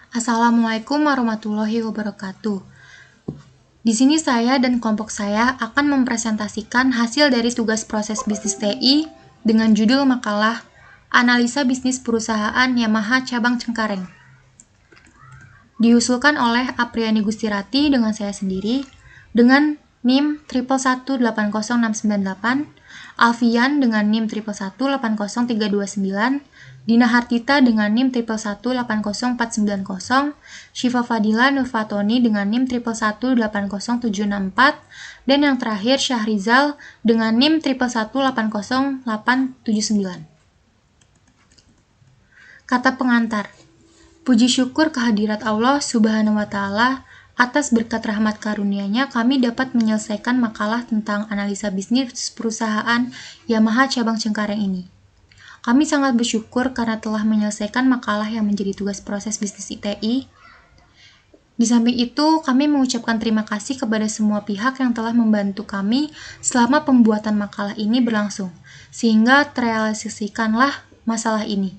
Assalamualaikum warahmatullahi wabarakatuh. Di sini saya dan kelompok saya akan mempresentasikan hasil dari tugas proses bisnis TI dengan judul makalah Analisa Bisnis Perusahaan Yamaha Cabang Cengkareng. Diusulkan oleh Apriani Gustirati dengan saya sendiri, dengan NIM 1118098, Alfian dengan NIM 1118039, Dina Hartita dengan NIM 1118490, Syifa Fadila Nurfatoni dengan NIM 1118764, dan yang terakhir Syahrizal dengan NIM 1118089. Kata pengantar. Puji syukur kehadirat Allah Subhanahu wa Ta'ala atas berkat rahmat karunia-Nya kami dapat menyelesaikan makalah tentang analisa bisnis perusahaan Yamaha Cabang Cengkareng ini. Kami sangat bersyukur karena telah menyelesaikan makalah yang menjadi tugas proses bisnis ITI. Di samping itu, kami mengucapkan terima kasih kepada semua pihak yang telah membantu kami selama pembuatan makalah ini berlangsung, sehingga terrealisasikanlah masalah ini.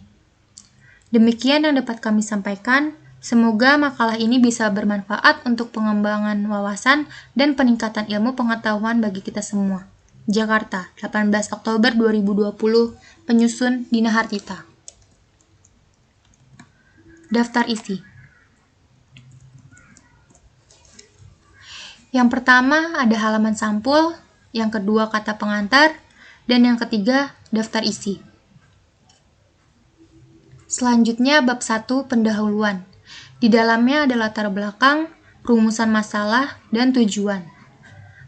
Demikian yang dapat kami sampaikan. Semoga makalah ini bisa bermanfaat untuk pengembangan wawasan dan peningkatan ilmu pengetahuan bagi kita semua. Jakarta, 18 Oktober 2020, penyusun Dina Hartita. Daftar isi. Yang pertama ada halaman sampul, yang kedua kata pengantar, dan yang ketiga daftar isi. Selanjutnya bab 1 pendahuluan. Di dalamnya ada latar belakang, rumusan masalah, dan tujuan.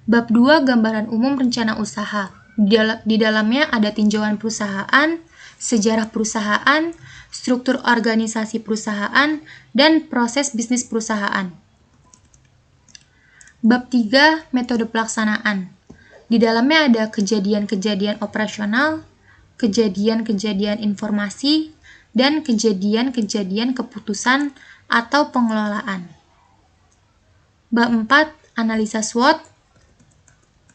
Bab 2 gambaran umum rencana usaha. Di dalamnya ada tinjauan perusahaan, sejarah perusahaan, struktur organisasi perusahaan, dan proses bisnis perusahaan. Bab 3 metode pelaksanaan. Di dalamnya ada kejadian-kejadian operasional, kejadian-kejadian informasi, dan kejadian-kejadian keputusan atau pengelolaan. Bab 4 analisa SWOT.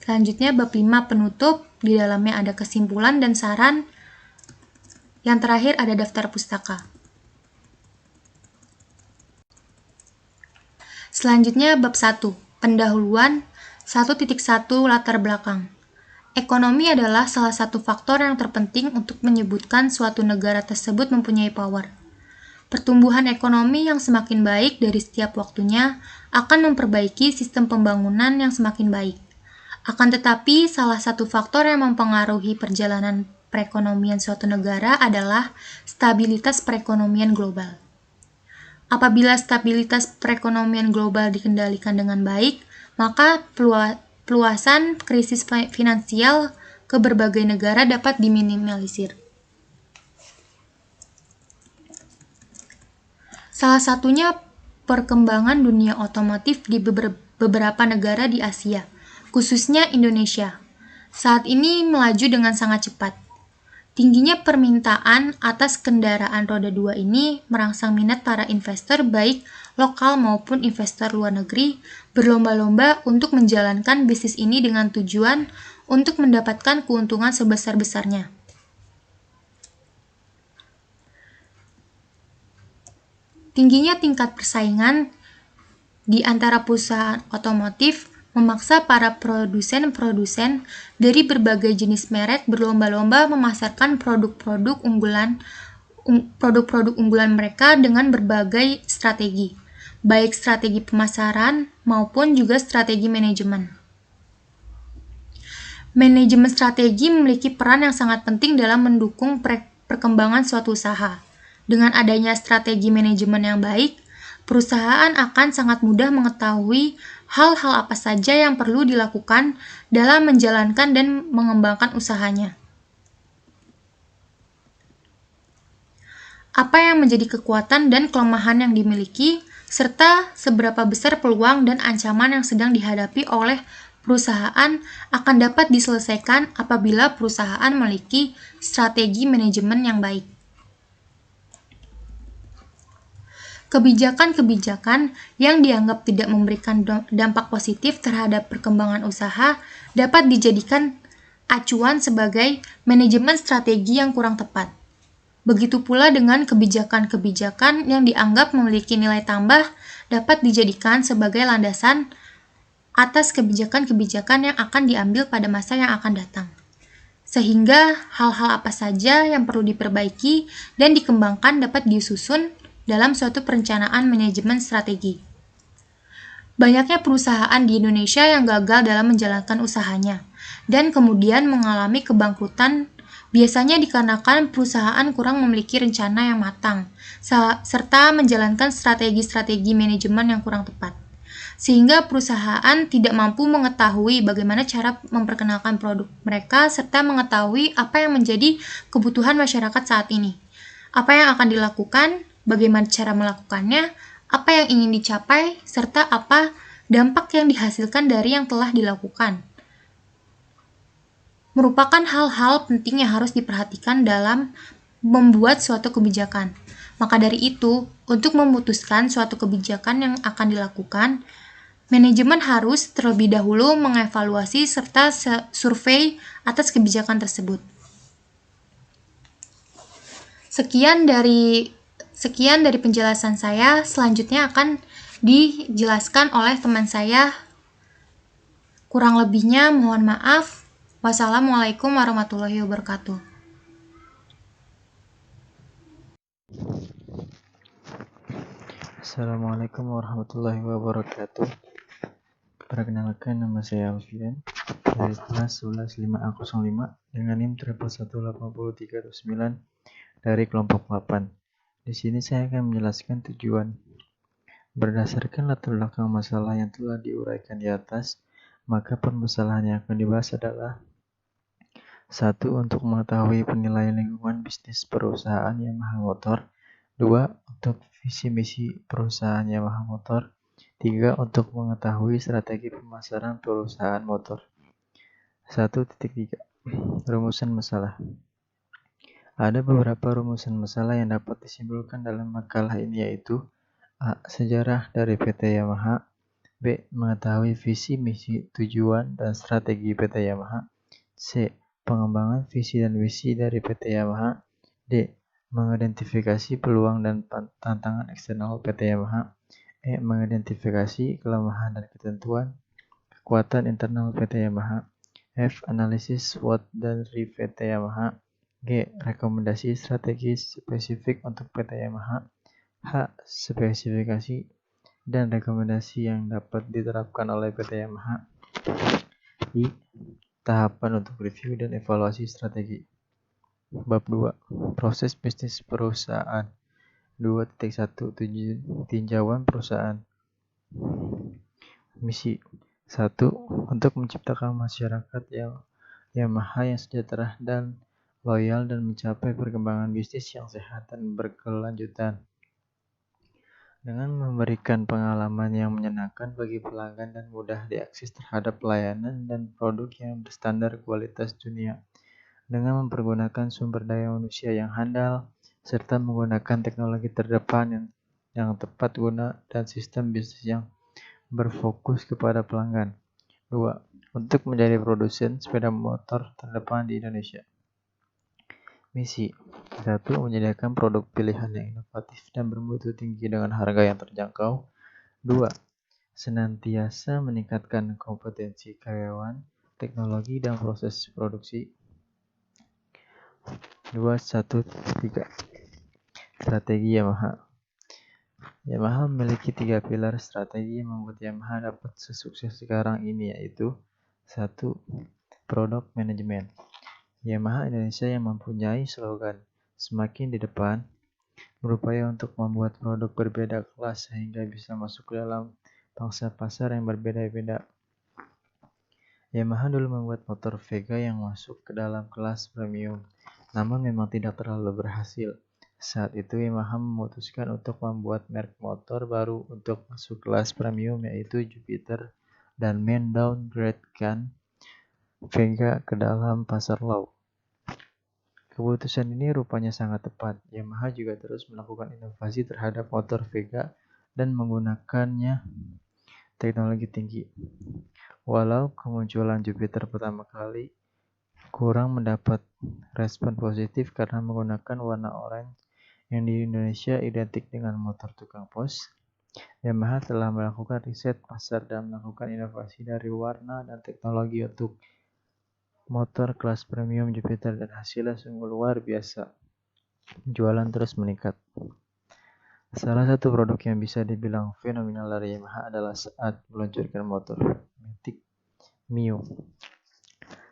Selanjutnya bab 5 penutup, di dalamnya ada kesimpulan dan saran. Yang terakhir ada daftar pustaka. Selanjutnya bab 1 pendahuluan 1.1 latar belakang. Ekonomi adalah salah satu faktor yang terpenting untuk menyebutkan suatu negara tersebut mempunyai power. Pertumbuhan ekonomi yang semakin baik dari setiap waktunya akan memperbaiki sistem pembangunan yang semakin baik. Akan tetapi, salah satu faktor yang mempengaruhi perjalanan perekonomian suatu negara adalah stabilitas perekonomian global. Apabila stabilitas perekonomian global dikendalikan dengan baik, maka peluasan krisis finansial ke berbagai negara dapat diminimalisir. Salah satunya perkembangan dunia otomotif di beberapa negara di Asia, khususnya Indonesia. Saat ini melaju dengan sangat cepat. Tingginya permintaan atas kendaraan roda 2 ini merangsang minat para investor baik lokal maupun investor luar negeri berlomba-lomba untuk menjalankan bisnis ini dengan tujuan untuk mendapatkan keuntungan sebesar-besarnya. Tingginya tingkat persaingan di antara perusahaan otomotif memaksa para produsen-produsen dari berbagai jenis merek berlomba-lomba memasarkan produk-produk unggulan mereka dengan berbagai strategi, baik strategi pemasaran maupun juga strategi manajemen. Manajemen strategi memiliki peran yang sangat penting dalam mendukung perkembangan suatu usaha. Dengan adanya strategi manajemen yang baik, perusahaan akan sangat mudah mengetahui hal-hal apa saja yang perlu dilakukan dalam menjalankan dan mengembangkan usahanya. Apa yang menjadi kekuatan dan kelemahan yang dimiliki, serta seberapa besar peluang dan ancaman yang sedang dihadapi oleh perusahaan akan dapat diselesaikan apabila perusahaan memiliki strategi manajemen yang baik. Kebijakan-kebijakan yang dianggap tidak memberikan dampak positif terhadap perkembangan usaha dapat dijadikan acuan sebagai manajemen strategi yang kurang tepat. Begitu pula dengan kebijakan-kebijakan yang dianggap memiliki nilai tambah dapat dijadikan sebagai landasan atas kebijakan-kebijakan yang akan diambil pada masa yang akan datang. Sehingga hal-hal apa saja yang perlu diperbaiki dan dikembangkan dapat disusun dalam suatu perencanaan manajemen strategi. Banyaknya perusahaan di Indonesia yang gagal dalam menjalankan usahanya dan kemudian mengalami kebangkrutan biasanya dikarenakan perusahaan kurang memiliki rencana yang matang serta menjalankan strategi-strategi manajemen yang kurang tepat. Sehingga perusahaan tidak mampu mengetahui bagaimana cara memperkenalkan produk mereka serta mengetahui apa yang menjadi kebutuhan masyarakat saat ini. Apa yang akan dilakukan, bagaimana cara melakukannya, apa yang ingin dicapai, serta apa dampak yang dihasilkan dari yang telah dilakukan. Merupakan hal-hal penting yang harus diperhatikan dalam membuat suatu kebijakan. Maka dari itu, untuk memutuskan suatu kebijakan yang akan dilakukan, manajemen harus terlebih dahulu mengevaluasi serta survei atas kebijakan tersebut. Sekian dari penjelasan saya, selanjutnya akan dijelaskan oleh teman saya. Kurang lebihnya mohon maaf. Wassalamualaikum warahmatullahi wabarakatuh. Assalamualaikum warahmatullahi wabarakatuh. Perkenalkan, nama saya Alfian dari kelas 115A05 dengan NIM 11839 dari kelompok 8. Di sini saya akan menjelaskan tujuan. Berdasarkan latar belakang masalah yang telah diuraikan di atas, maka permasalahan yang akan dibahas adalah 1. Untuk mengetahui penilaian lingkungan bisnis perusahaan Yamaha Motor. 2. Untuk visi misi perusahaan Yamaha Motor. 3. Untuk mengetahui strategi pemasaran perusahaan motor. 1.3. Rumusan masalah. Ada beberapa rumusan masalah yang dapat disimpulkan dalam makalah ini, yaitu A. Sejarah dari PT Yamaha. B. Mengetahui visi, misi, tujuan, dan strategi PT Yamaha. C. Pengembangan visi dan misi dari PT Yamaha. D. Mengidentifikasi peluang dan tantangan eksternal PT Yamaha. E. Mengidentifikasi kelemahan dan ketentuan kekuatan internal PT Yamaha. F. Analisis SWOT dari PT Yamaha. G. Rekomendasi strategi spesifik untuk PT Yamaha. H. Spesifikasi dan rekomendasi yang dapat diterapkan oleh PT Yamaha. I. Tahapan untuk review dan evaluasi strategi. Bab 2. Proses bisnis perusahaan. 2.1 Tinjauan perusahaan. Misi 1. Untuk menciptakan masyarakat yang Yamaha yang sejahtera dan loyal dan mencapai perkembangan bisnis yang sehat dan berkelanjutan. Dengan memberikan pengalaman yang menyenangkan bagi pelanggan dan mudah diakses terhadap pelayanan dan produk yang berstandar kualitas dunia. Dengan mempergunakan sumber daya manusia yang handal, serta menggunakan teknologi terdepan yang tepat guna dan sistem bisnis yang berfokus kepada pelanggan. 2. Untuk menjadi produsen sepeda motor terdepan di Indonesia. Misi 1. Menyediakan produk pilihan yang inovatif dan bermutu tinggi dengan harga yang terjangkau. 2. Senantiasa meningkatkan kompetensi karyawan, teknologi, dan proses produksi. 2.1.3 Strategi Yamaha. Yamaha memiliki 3 pilar strategi yang membuat Yamaha dapat sesukses sekarang ini, yaitu 1. Produk manajemen. Yamaha Indonesia yang mempunyai slogan "Semakin di depan" berupaya untuk membuat produk berbeda kelas sehingga bisa masuk ke dalam pangsa pasar yang berbeda-beda. Yamaha dulu membuat motor Vega yang masuk ke dalam kelas premium, namun memang tidak terlalu berhasil. Saat itu Yamaha memutuskan untuk membuat merek motor baru untuk masuk kelas premium, yaitu Jupiter, dan mendowngradekan Vega ke dalam pasar low. Keputusan ini rupanya sangat tepat. Yamaha juga terus melakukan inovasi terhadap motor Vega dan menggunakannya teknologi tinggi. Walau kemunculan Jupiter pertama kali kurang mendapat respon positif karena menggunakan warna oranye yang di Indonesia identik dengan motor tukang pos. Yamaha telah melakukan riset pasar dan melakukan inovasi dari warna dan teknologi untuk motor kelas premium Jupiter dan hasilnya sungguh luar biasa. Jualan terus meningkat. Salah satu produk yang bisa dibilang fenomenal dari Yamaha adalah saat meluncurkan motor Matic Mio.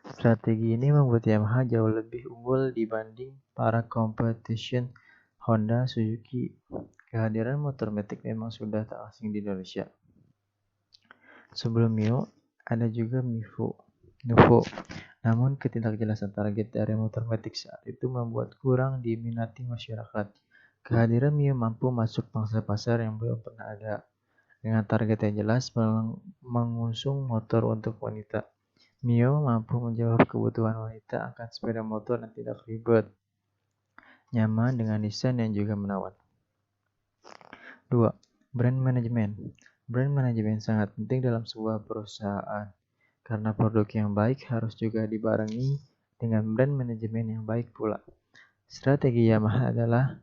Strategi ini membuat Yamaha jauh lebih unggul dibanding para competition Honda, Suzuki. Kehadiran motor Matic memang sudah tak asing di Indonesia. Sebelum Mio, ada juga Nuvo. Namun ketidakjelasan target dari motor Matic saat itu membuat kurang diminati masyarakat. Kehadiran Mio mampu masuk pangsa pasar yang belum pernah ada. Dengan target yang jelas mengusung motor untuk wanita. Mio mampu menjawab kebutuhan wanita akan sepeda motor yang tidak ribet, nyaman dengan desain yang juga menawan. 2. Brand management. Brand management sangat penting dalam sebuah perusahaan, karena produk yang baik harus juga dibarengi dengan brand manajemen yang baik pula. Strategi Yamaha adalah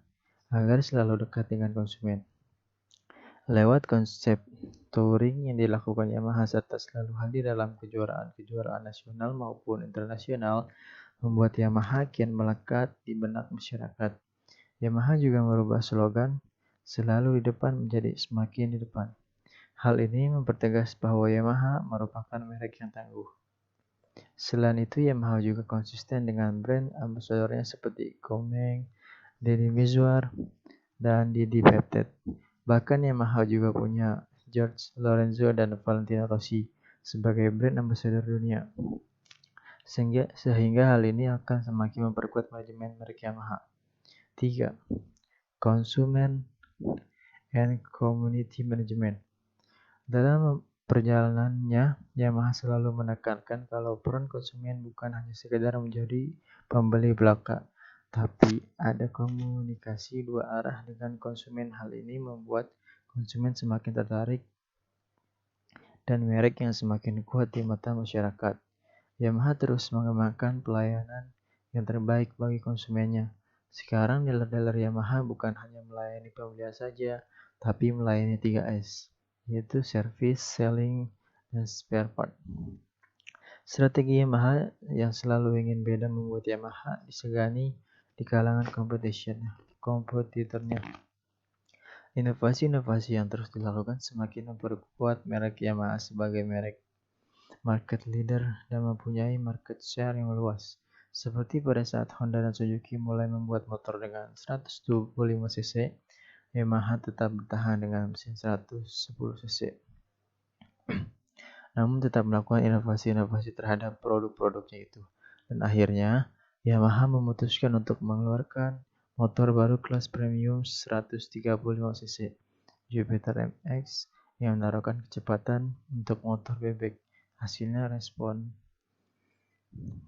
agar selalu dekat dengan konsumen. Lewat konsep touring yang dilakukan Yamaha serta selalu hadir dalam kejuaraan nasional maupun internasional, membuat Yamaha kian melekat di benak masyarakat. Yamaha juga merubah slogan selalu di depan menjadi semakin di depan. Hal ini mempertegas bahwa Yamaha merupakan merek yang tangguh. Selain itu, Yamaha juga konsisten dengan brand ambasadornya seperti Komeng, Deddy Mizwar, dan Didi Peptet. Bahkan Yamaha juga punya George Lorenzo dan Valentino Rossi sebagai brand ambasador dunia. Sehingga hal ini akan semakin memperkuat manajemen merek Yamaha. 3. Consumer and Community Management. Dalam perjalanannya, Yamaha selalu menekankan kalau peran konsumen bukan hanya sekedar menjadi pembeli belaka, tapi ada komunikasi dua arah dengan konsumen. Hal ini membuat konsumen semakin tertarik dan merek yang semakin kuat di mata masyarakat. Yamaha terus mengembangkan pelayanan yang terbaik bagi konsumennya. Sekarang dealer-dealer Yamaha bukan hanya melayani pembelian saja, tapi melayani 3S, yaitu service, selling, dan spare part. Strategi Yamaha yang selalu ingin beda membuat Yamaha disegani di kalangan kompetitornya. Inovasi-inovasi yang terus dilakukan semakin memperkuat merek Yamaha sebagai merek market leader dan mempunyai market share yang luas. Seperti pada saat Honda dan Suzuki mulai membuat motor dengan 125 cc, Yamaha tetap bertahan dengan mesin 110 cc. Namun tetap melakukan inovasi-inovasi terhadap produk-produknya itu. Dan akhirnya, Yamaha memutuskan untuk mengeluarkan motor baru kelas premium 135 cc, Jupiter MX, yang menaruhkan kecepatan untuk motor bebek. Hasilnya respon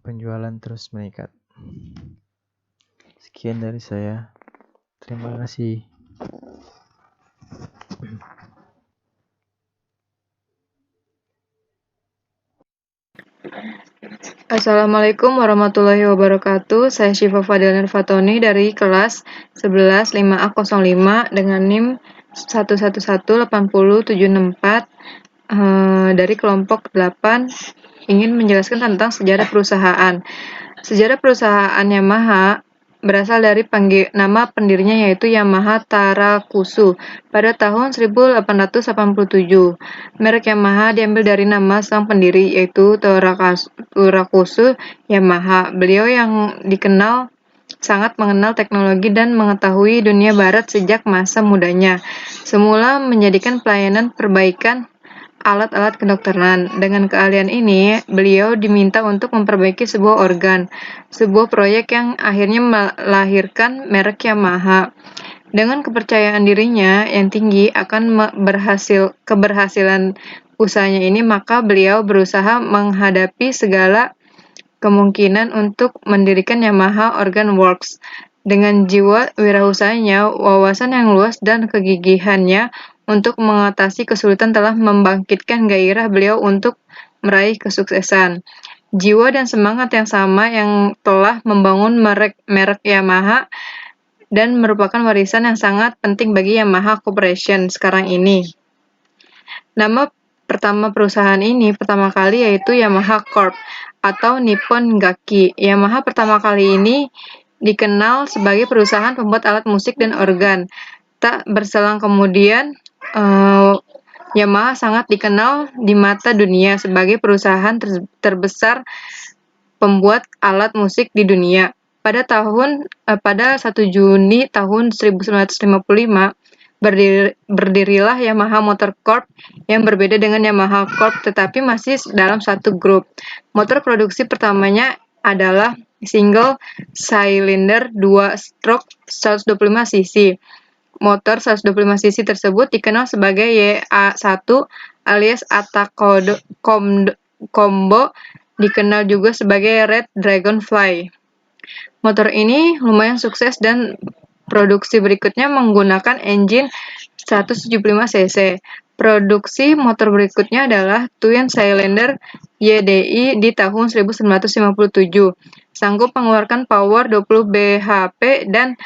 penjualan terus meningkat. Sekian dari saya. Terima kasih. Assalamualaikum warahmatullahi wabarakatuh. Saya Syifa Fadil Nurfatoni dari kelas 11 5A05 dengan NIM 1118074 dari kelompok 8 ingin menjelaskan tentang sejarah perusahaan. Sejarah perusahaan Yamaha berasal dari nama pendirinya yaitu Yamaha Tarakusu pada tahun 1887. Merek Yamaha diambil dari nama sang pendiri yaitu Tarakusu Yamaha. Beliau yang dikenal sangat mengenal teknologi dan mengetahui dunia barat sejak masa mudanya. Semula menjadikan pelayanan perbaikan alat-alat kedokteran. Dengan keahlian ini, beliau diminta untuk memperbaiki sebuah organ, sebuah proyek yang akhirnya melahirkan merek Yamaha. Dengan kepercayaan dirinya yang tinggi akan keberhasilan usahanya ini, maka beliau berusaha menghadapi segala kemungkinan untuk mendirikan Yamaha Organ Works. Dengan jiwa wirausahanya, wawasan yang luas dan kegigihannya untuk mengatasi kesulitan telah membangkitkan gairah beliau untuk meraih kesuksesan. Jiwa dan semangat yang sama yang telah membangun merek Yamaha dan merupakan warisan yang sangat penting bagi Yamaha Corporation sekarang ini. Nama pertama perusahaan ini pertama kali yaitu Yamaha Corp atau Nippon Gakki. Yamaha pertama kali ini dikenal sebagai perusahaan pembuat alat musik dan organ. Tak berselang kemudian, Yamaha sangat dikenal di mata dunia sebagai perusahaan terbesar pembuat alat musik di dunia. Pada 1 Juni tahun 1955, berdirilah Yamaha Motor Corp yang berbeda dengan Yamaha Corp tetapi masih dalam satu grup. Motor produksi pertamanya adalah single cylinder 2-stroke 125 cc. Motor 125 cc tersebut dikenal sebagai YA1 alias Atta Combo, dikenal juga sebagai Red Dragonfly. Motor ini lumayan sukses dan produksi berikutnya menggunakan engine 175 cc. Produksi motor berikutnya adalah Twin Cylinder YDI di tahun 1957. Sanggup mengeluarkan power 20 bhp dan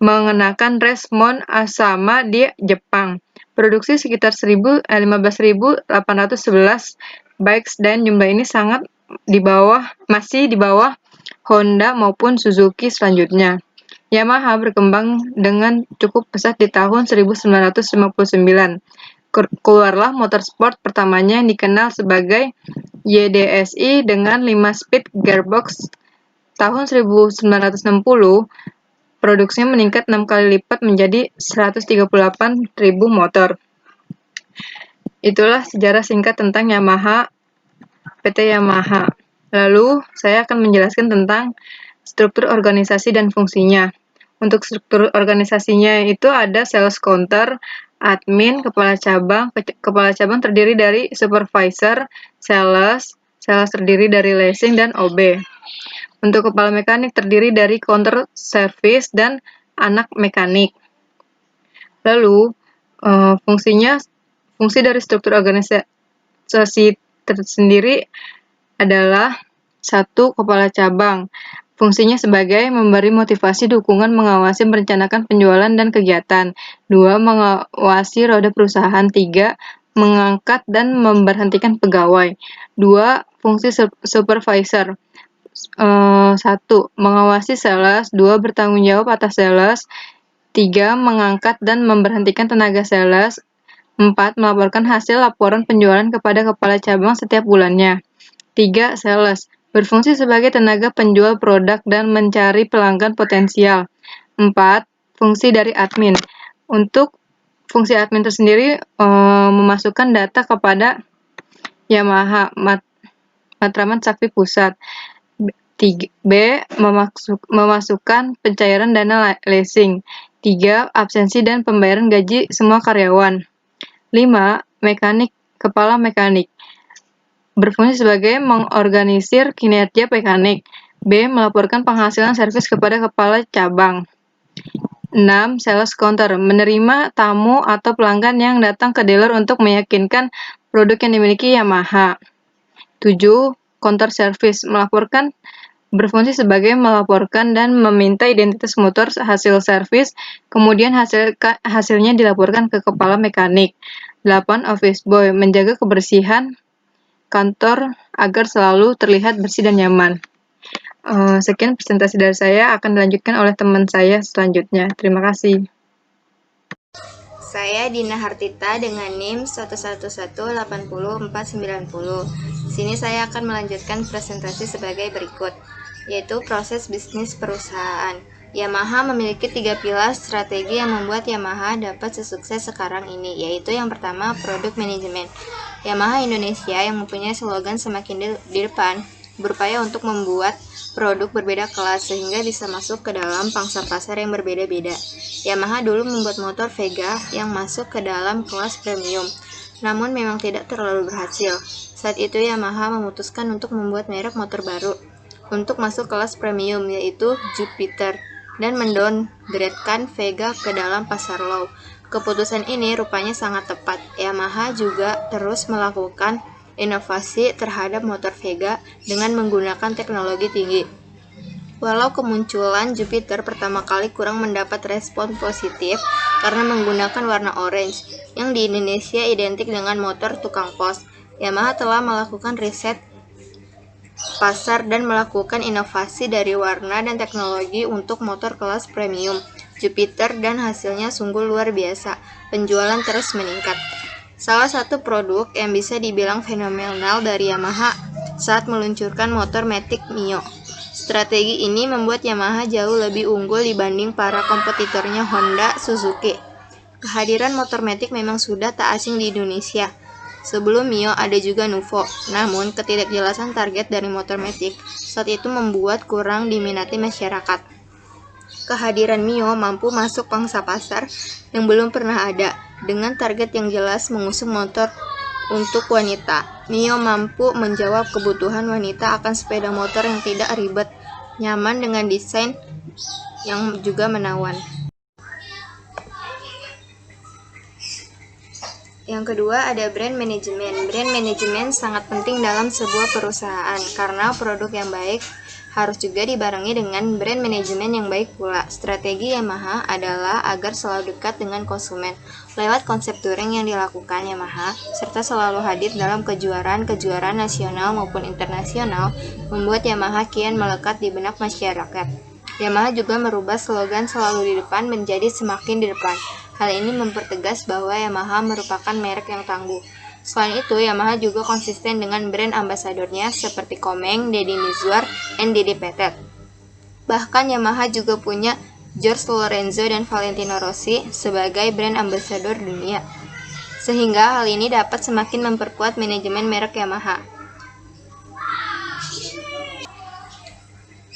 mengenakan race mount sama di Jepang. Produksi sekitar 15.811 bikes dan jumlah ini masih di bawah Honda maupun Suzuki selanjutnya. Yamaha berkembang dengan cukup pesat di tahun 1959. Keluarlah motorsport pertamanya yang dikenal sebagai YDSI dengan 5-speed gearbox. Tahun 1960, produksinya meningkat 6 kali lipat menjadi 138.000 motor. Itulah sejarah singkat tentang PT Yamaha. Lalu, saya akan menjelaskan tentang struktur organisasi dan fungsinya. Untuk struktur organisasinya itu ada sales counter, admin, kepala cabang. Kepala cabang terdiri dari supervisor, sales terdiri dari leasing dan OB. Untuk kepala mekanik terdiri dari counter service dan anak mekanik. Lalu, fungsi dari struktur organisasi tersendiri adalah 1. Kepala cabang. Fungsinya sebagai memberi motivasi, dukungan, mengawasi, merencanakan penjualan dan kegiatan. 2. Mengawasi roda perusahaan. 3. Mengangkat dan memberhentikan pegawai. 2. Fungsi supervisor. 1. Mengawasi sales. 2. Bertanggung jawab atas sales. 3. Mengangkat dan memberhentikan tenaga sales. 4. Melaporkan hasil laporan penjualan kepada kepala cabang setiap bulannya. 3. Sales. Berfungsi sebagai tenaga penjual produk dan mencari pelanggan potensial. 4. Fungsi dari admin. Untuk fungsi admin tersendiri memasukkan data kepada Yamaha Matraman Sakti Pusat. B. Memasukkan pencairan dana leasing. 3. Absensi dan pembayaran gaji semua karyawan. 5. Kepala mekanik. Berfungsi sebagai mengorganisir kinerja mekanik. B. Melaporkan penghasilan servis kepada kepala cabang. 6. Sales counter. Menerima tamu atau pelanggan yang datang ke dealer untuk meyakinkan produk yang dimiliki Yamaha. 7. Counter service. Berfungsi sebagai melaporkan dan meminta identitas motor hasil servis, kemudian hasilnya dilaporkan ke kepala mekanik. 8. Office boy. Menjaga kebersihan kantor agar selalu terlihat bersih dan nyaman. Sekian presentasi dari saya, akan dilanjutkan oleh teman saya selanjutnya. Terima kasih. Saya Dina Hartita dengan NIM 111800490. Di sini saya akan melanjutkan presentasi sebagai berikut, yaitu proses bisnis perusahaan. Yamaha memiliki 3 pilar strategi yang membuat Yamaha dapat sesukses sekarang ini, yaitu yang pertama, produk manajemen. Yamaha Indonesia yang mempunyai slogan semakin di depan, berupaya untuk membuat produk berbeda kelas sehingga bisa masuk ke dalam pangsa pasar yang berbeda-beda. Yamaha dulu membuat motor Vega yang masuk ke dalam kelas premium, namun memang tidak terlalu berhasil. Saat itu Yamaha memutuskan untuk membuat merek motor baru untuk masuk kelas premium, yaitu Jupiter, dan mendowngrade-kan Vega ke dalam pasar low. Keputusan ini rupanya sangat tepat. Yamaha juga terus melakukan inovasi terhadap motor Vega dengan menggunakan teknologi tinggi. Walau kemunculan Jupiter pertama kali kurang mendapat respon positif karena menggunakan warna orange, yang di Indonesia identik dengan motor tukang pos, Yamaha telah melakukan riset pasar dan melakukan inovasi dari warna dan teknologi untuk motor kelas premium Jupiter dan hasilnya sungguh luar biasa. Penjualan terus meningkat. Salah satu produk yang bisa dibilang fenomenal dari Yamaha saat meluncurkan motor Matic Mio. Strategi ini membuat Yamaha jauh lebih unggul dibanding para kompetitornya Honda, Suzuki. Kehadiran motor Matic memang sudah tak asing di Indonesia. Sebelum Mio ada juga Nuvo, namun ketidakjelasan target dari motor Matic saat itu membuat kurang diminati masyarakat. Kehadiran Mio mampu masuk pangsa pasar yang belum pernah ada, dengan target yang jelas mengusung motor untuk wanita. Mio mampu menjawab kebutuhan wanita akan sepeda motor yang tidak ribet, nyaman dengan desain yang juga menawan. Yang kedua ada brand manajemen. Brand manajemen sangat penting dalam sebuah perusahaan karena produk yang baik harus juga dibarengi dengan brand manajemen yang baik pula. Strategi Yamaha adalah agar selalu dekat dengan konsumen lewat konsep touring yang dilakukan Yamaha, serta selalu hadir dalam kejuaraan-kejuaraan nasional maupun internasional, membuat Yamaha kian melekat di benak masyarakat. Yamaha juga merubah slogan selalu di depan menjadi semakin di depan. Hal ini mempertegas bahwa Yamaha merupakan merek yang tangguh. Selain itu, Yamaha juga konsisten dengan brand ambasadornya seperti Komeng, Deddy Mizwar, dan Didi Petet. Bahkan Yamaha juga punya Jorge Lorenzo dan Valentino Rossi sebagai brand ambasador dunia. Sehingga hal ini dapat semakin memperkuat manajemen merek Yamaha.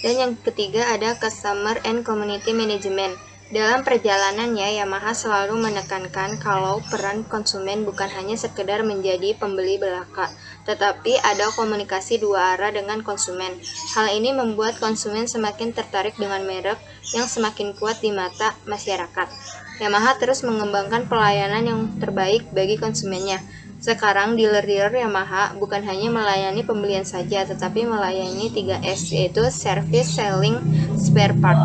Dan yang ketiga ada Customer and Community Management. Dalam perjalanannya, Yamaha selalu menekankan kalau peran konsumen bukan hanya sekedar menjadi pembeli belaka, tetapi ada komunikasi dua arah dengan konsumen. Hal ini membuat konsumen semakin tertarik dengan merek yang semakin kuat di mata masyarakat. Yamaha terus mengembangkan pelayanan yang terbaik bagi konsumennya. Sekarang dealer-dealer Yamaha bukan hanya melayani pembelian saja, tetapi melayani 3S, yaitu Service, Selling, Spare Part.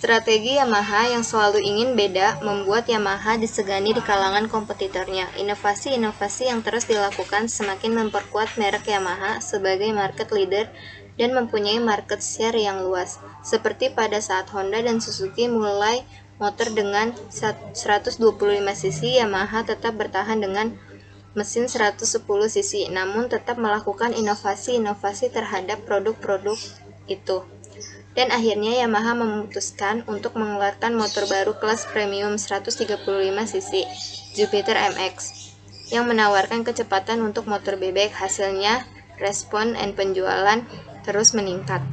Strategi Yamaha yang selalu ingin beda membuat Yamaha disegani di kalangan kompetitornya. Inovasi-inovasi yang terus dilakukan semakin memperkuat merek Yamaha sebagai market leader dan mempunyai market share yang luas. Seperti pada saat Honda dan Suzuki mulai motor dengan 125 cc, Yamaha tetap bertahan dengan mesin 110 cc, namun tetap melakukan inovasi-inovasi terhadap produk-produk itu. Dan akhirnya Yamaha memutuskan untuk mengeluarkan motor baru kelas premium 135 cc, Jupiter MX, yang menawarkan kecepatan untuk motor bebek. Hasilnya, respon dan penjualan terus meningkat.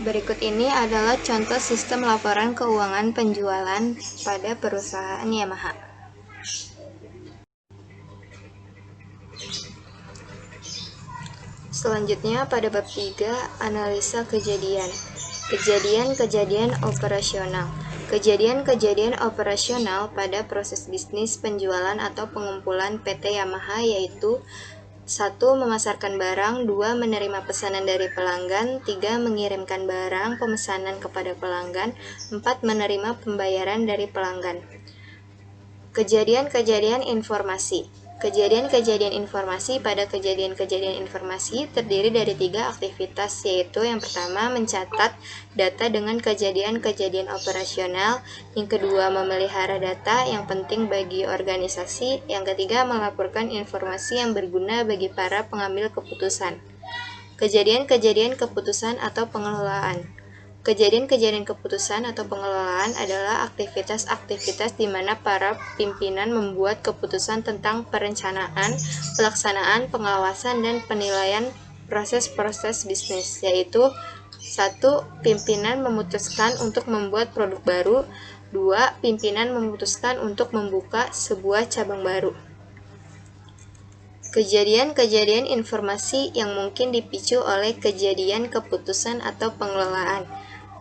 Berikut ini adalah contoh sistem laporan keuangan penjualan pada perusahaan Yamaha. Selanjutnya pada bab 3, analisa kejadian. Kejadian-kejadian operasional. Kejadian-kejadian operasional pada proses bisnis penjualan atau pengumpulan PT Yamaha yaitu 1. Memasarkan barang, 2. Menerima pesanan dari pelanggan, 3. Mengirimkan barang pemesanan kepada pelanggan, 4. Menerima pembayaran dari pelanggan. Kejadian-kejadian informasi. Kejadian-kejadian informasi. Pada kejadian-kejadian informasi terdiri dari 3 aktivitas, yaitu yang pertama mencatat data dengan kejadian-kejadian operasional, yang kedua memelihara data yang penting bagi organisasi, yang ketiga melaporkan informasi yang berguna bagi para pengambil keputusan. Kejadian-kejadian keputusan atau pengelolaan. Kejadian-kejadian keputusan atau pengelolaan adalah aktivitas-aktivitas di mana para pimpinan membuat keputusan tentang perencanaan, pelaksanaan, pengawasan, dan penilaian proses-proses bisnis, yaitu 1. Pimpinan memutuskan untuk membuat produk baru, 2. Pimpinan memutuskan untuk membuka sebuah cabang baru. Kejadian-kejadian informasi yang mungkin dipicu oleh kejadian keputusan atau pengelolaan.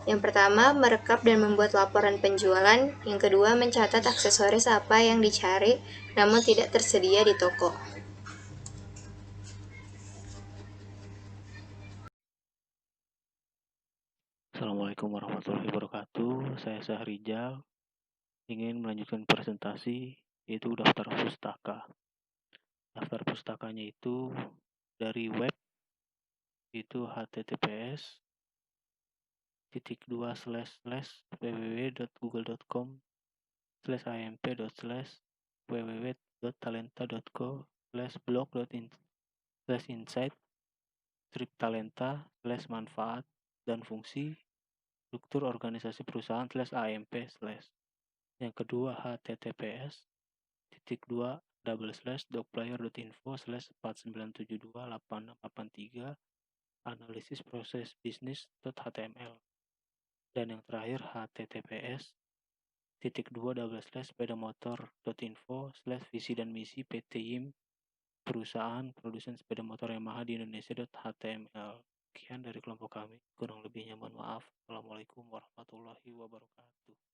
Yang pertama, merekap dan membuat laporan penjualan. Yang kedua, mencatat aksesoris apa yang dicari namun tidak tersedia di toko. Assalamualaikum warahmatullahi wabarakatuh. Saya Syahrijal ingin melanjutkan presentasi yaitu daftar pustaka. Daftar pustakanya itu dari web itu https://www.google.com/amp.list/imp.talenta/blog.insight/talenta/manfaat dan fungsi struktur organisasi perusahaan/amp/. Yang kedua https://docplayer.info/49728683 analisis proses bisnis.html. Dan yang terakhir https://sepedamotor.info/visi dan misi PT YIM perusahaan produsen sepeda motor Yamaha di Indonesia.html. Sekian dari kelompok kami, kurang lebihnya mohon maaf. Assalamualaikum warahmatullahi wabarakatuh.